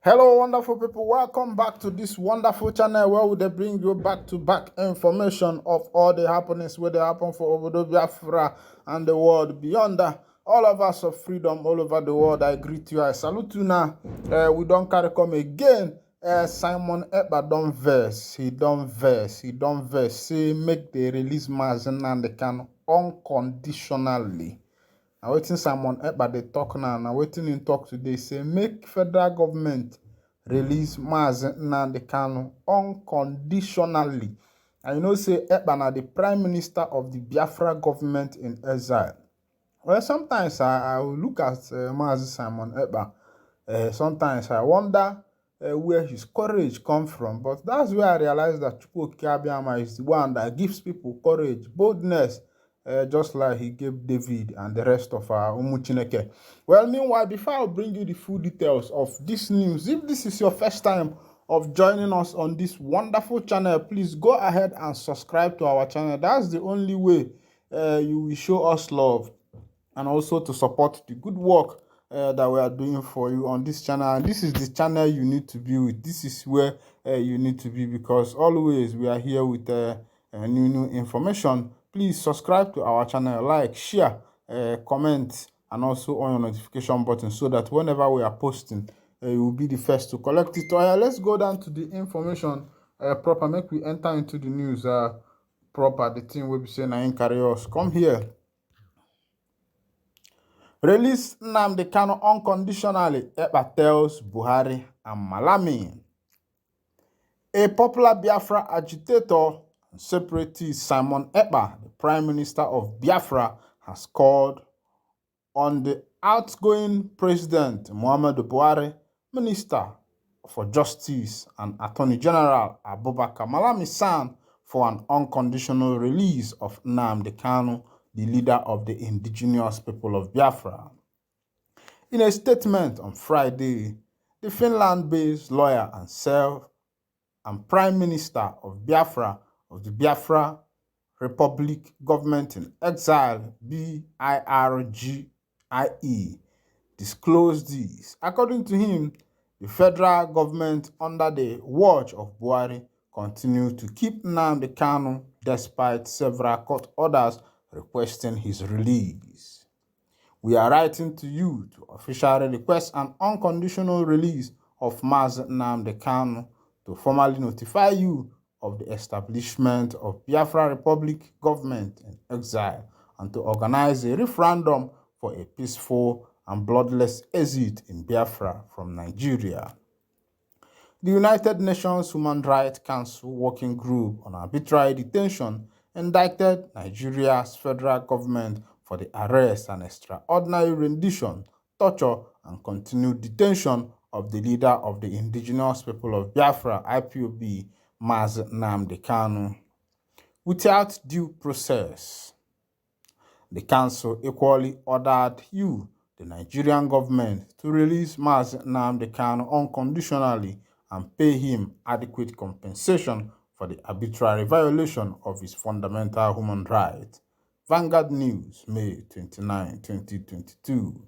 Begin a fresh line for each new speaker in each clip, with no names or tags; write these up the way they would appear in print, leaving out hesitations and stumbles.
Hello, wonderful people. Welcome back to this wonderful channel where we dey bring you back-to-back information of all the happenings where they happen for Obodo Biafra and the world beyond that. All of us of freedom all over the world. I greet you. I salute you now. We don't carry come again. Simon Ekpa don't verse. He don't verse. He don't verse. Say make the release Mazen and the can unconditionally. Now wetin Simon Ekpa dey talk now, na wetin him talk today say make federal government release Mazi Nnamdi Kanu unconditionally. And you know say Ekpa na the prime minister of the Biafra government in exile. Well, sometimes I will look at Mazi Simon Ekpa. Sometimes I wonder where his courage come from. But that's where I realized that Chukwu Okiabiama is the one that gives people courage, boldness, just like he gave David and the rest of our Umuchineke. Well, meanwhile, before I bring you the full details of this news, if this is your first time of joining us on this wonderful channel, please go ahead and subscribe to our channel. That's the only way you will show us love and also to support the good work that we are doing for you on this channel. And this is the channel you need to be with. This is where you need to be, because always we are here with new information. Please subscribe to our channel, like, share, comment, and also on your notification button so that whenever we are posting, you will be the first to collect it. Let's go down to the information proper. Make we enter into the news proper. The thing will be saying I carry us. Come here. Release Nnamdi Kanu unconditionally, Ekpa tells Buhari and Malami. A popular Biafra agitator and separatist, Simon Ekpa, the Prime Minister of Biafra, has called on the outgoing President Muhammadu Buhari, Minister for Justice and Attorney General Abubakar Malami San for an unconditional release of Nnamdi Kanu, the leader of the indigenous people of Biafra. In a statement on Friday, the Finland-based lawyer and Prime Minister of Biafra of the Biafra Republic Government in Exile, BIRGIE, disclosed this. According to him, the federal government under the watch of Buhari continued to keep Nnamdi Kanu despite several court orders requesting his release. We are writing to you to officially request an unconditional release of Mazi Nnamdi Kanu, to formally notify you of the establishment of Biafra Republic Government in Exile, and to organize a referendum for a peaceful and bloodless exit in Biafra from Nigeria. The United Nations Human Rights Council Working Group on Arbitrary Detention indicted Nigeria's federal government for the arrest and extraordinary rendition, torture, and continued detention of the leader of the indigenous people of Biafra, IPOB, Mazi Nnamdi Kanu, without due process. The council equally ordered the Nigerian government, to release Mazi Nnamdi Kanu unconditionally and pay him adequate compensation for the arbitrary violation of his fundamental human rights. Vanguard News, May 29, 2022.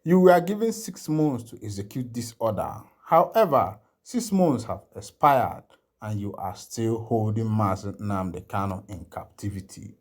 You were given 6 months to execute this order. However, 6 months have expired and you are still holding Mazi Nnamdi Kanu in captivity.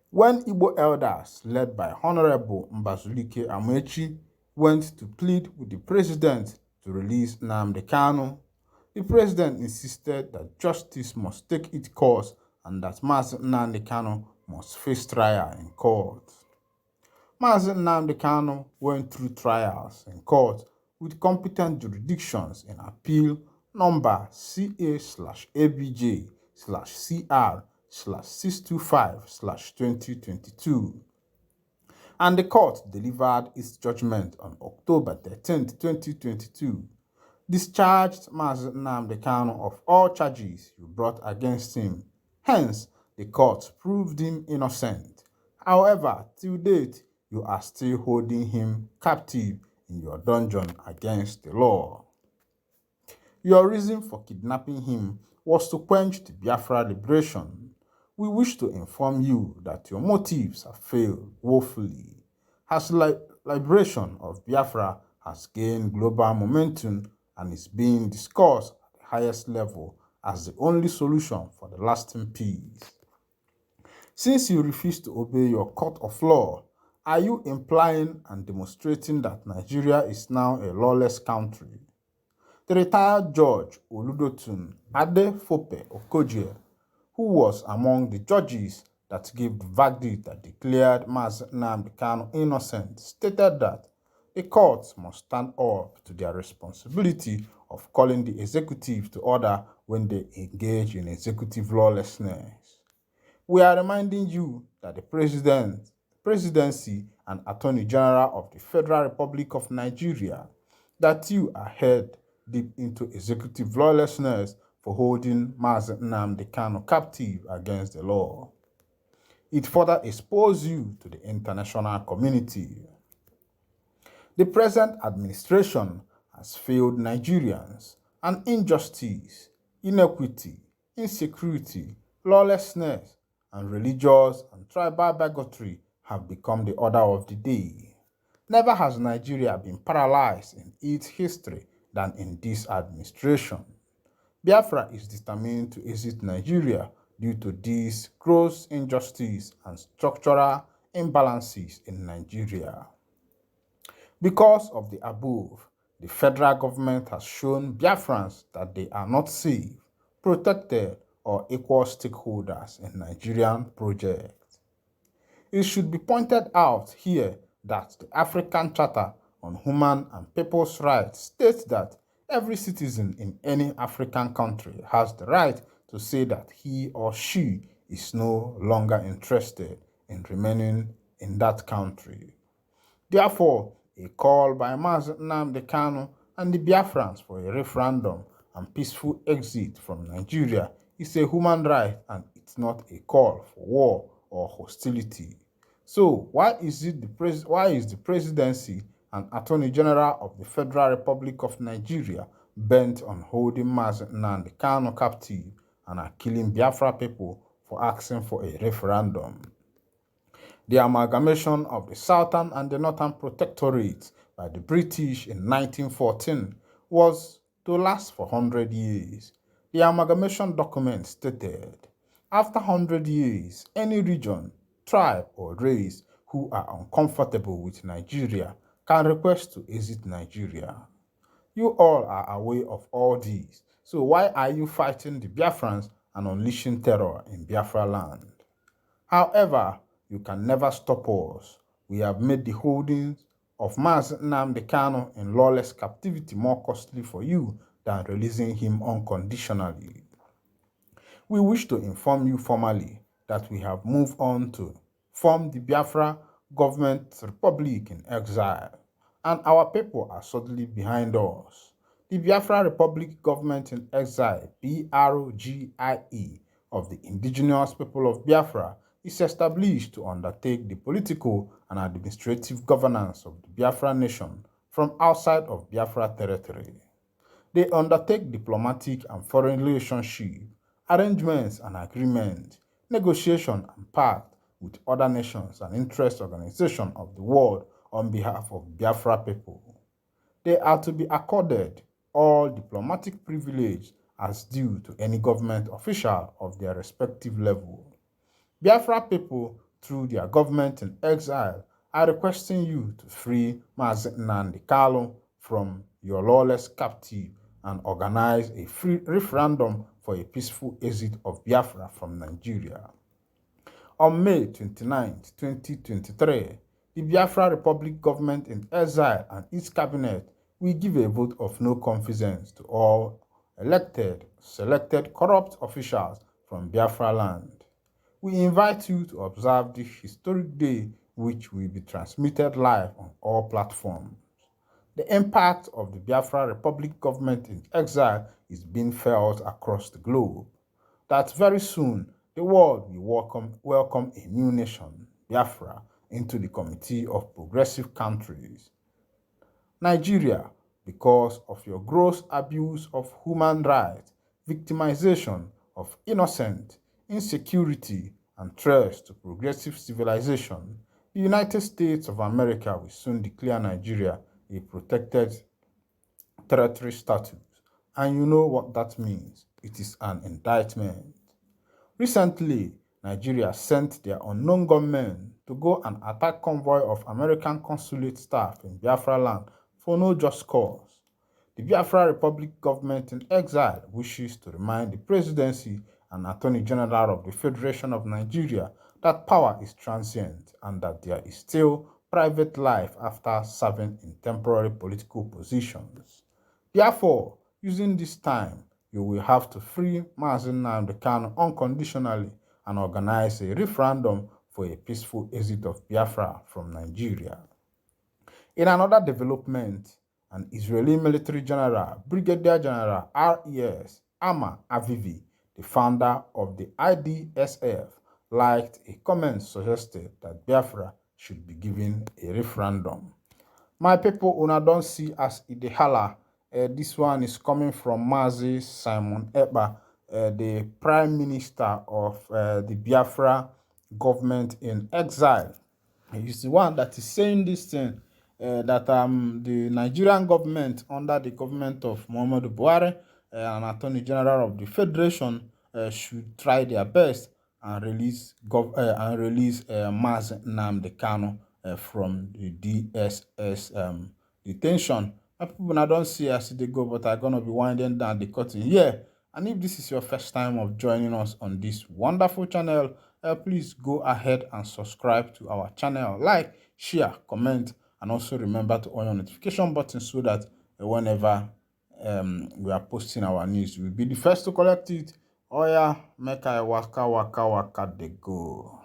When Igbo elders, led by Honorable Mbazulike Amaechi, went to plead with the president to release Nnamdi Kanu, the president insisted that justice must take its course and that Mazi Nnamdi Kanu must face trial in court. Mazi Nnamdi Kanu went through trials in court with competent jurisdictions in appeal number CA/ABJ/CR/625/2022. And the court delivered its judgment on October 13, 2022, discharged Mazi Nnamdi Kanu of all charges you brought against him. Hence, the court proved him innocent. However, till date, you are still holding him captive in your dungeon against the law. Your reason for kidnapping him was to quench the Biafra liberation. We wish to inform you that your motives have failed woefully, as liberation of Biafra has gained global momentum and is being discussed at the highest level as the only solution for the lasting peace. Since you refuse to obey your court of law, are you implying and demonstrating that Nigeria is now a lawless country? The retired judge Oludotun Adefope Okoje, who was among the judges that gave the verdict that declared Mazi Nnamdi Kanu innocent, stated that the courts must stand up to their responsibility of calling the executive to order when they engage in executive lawlessness. We are reminding you that the presidency and Attorney General of the Federal Republic of Nigeria, that you are head deep into executive lawlessness for holding Mazi Nnamdi Kanu captive against the law. It further exposes you to the international community. The present administration has failed Nigerians, and injustice, inequity, insecurity, lawlessness, and religious and tribal bigotry have become the order of the day. Never has Nigeria been paralyzed in its history than in this administration. Biafra is determined to exit Nigeria due to these gross injustice and structural imbalances in Nigeria. Because of the above, the federal government has shown Biafrans that they are not safe, protected, or equal stakeholders in Nigerian projects. It should be pointed out here that the African Charter on Human and People's Rights states that every citizen in any African country has the right to say that he or she is no longer interested in remaining in that country. Therefore, a call by Mazi Nnamdi Kanu and the Biafrans for a referendum and peaceful exit from Nigeria is a human right, and it's not a call for war or hostility. So why is the presidency and Attorney General of the Federal Republic of Nigeria bent on holding Mazi Nnamdi Kanu captive and are killing Biafra people for asking for a referendum? The amalgamation of the Southern and the Northern Protectorates by the British in 1914 was to last for 100 years. The amalgamation document stated, after 100 years, any region, tribe, or race who are uncomfortable with Nigeria can request to exit Nigeria. You all are aware of all these, so why are you fighting the Biafrans and unleashing terror in Biafra land? However, you can never stop us. We have made the holdings of Mazi Nnamdi Kanu in lawless captivity more costly for you than releasing him unconditionally. We wish to inform you formally that we have moved on to form the Biafra Government Republic in exile, and our people are solidly behind us. The Biafra Republic Government in Exile, BRGIE, of the indigenous people of Biafra is established to undertake the political and administrative governance of the Biafra nation from outside of Biafra territory. They undertake diplomatic and foreign relationship, arrangements and agreements, negotiation and pact with other nations and interest organizations of the world on behalf of Biafra people. They are to be accorded all diplomatic privilege as due to any government official of their respective level. Biafra people, through their government in exile, are requesting you to free Mazi Nnamdi Kanu from your lawless captive and organize a free referendum for a peaceful exit of Biafra from Nigeria. On May 29, 2023, the Biafra Republic government in exile and its cabinet will give a vote of no confidence to all elected, selected corrupt officials from Biafra land. We invite you to observe this historic day, which will be transmitted live on all platforms. The impact of the Biafra Republic government in exile is being felt across the globe. That very soon, the world will welcome a new nation, Biafra, into the Committee of Progressive Countries. Nigeria, because of your gross abuse of human rights, victimization of innocent, insecurity, and threats to progressive civilization, the United States of America will soon declare Nigeria a protected territory status. And you know what that means? It is an indictment. Recently, Nigeria sent their unknown gunmen to go and attack convoy of American consulate staff in Biafra land for no just cause. The Biafra Republic government in exile wishes to remind the presidency and Attorney General of the Federation of Nigeria that power is transient and that there is still private life after serving in temporary political positions. Therefore, using this time, you will have to free Mazi Nnamdi Kanu unconditionally and organize a referendum for a peaceful exit of Biafra from Nigeria. In another development, an Israeli military general, Brigadier General RES Amma Avivi, the founder of the IDSF, liked a comment suggested that Biafra should be given a referendum. My people, una don't see as e dey hala. This one is coming from Mazi Simon Ekpa, the Prime Minister of the Biafra government in exile. He's the one that is saying this thing that the Nigerian government, under the government of Muhammadu Buhari and Attorney General of the Federation, should try their best and release Mazi Nnamdi Kanu from the DSS detention. My people, I don't see as they go, but I'm gonna be winding down the curtain here. And if this is your first time of joining us on this wonderful channel, please go ahead and subscribe to our channel. Like, share, comment, and also remember to on your notification button so that whenever we are posting our news, you'll be the first to collect it. Oh yeah, make I waka waka waka they go.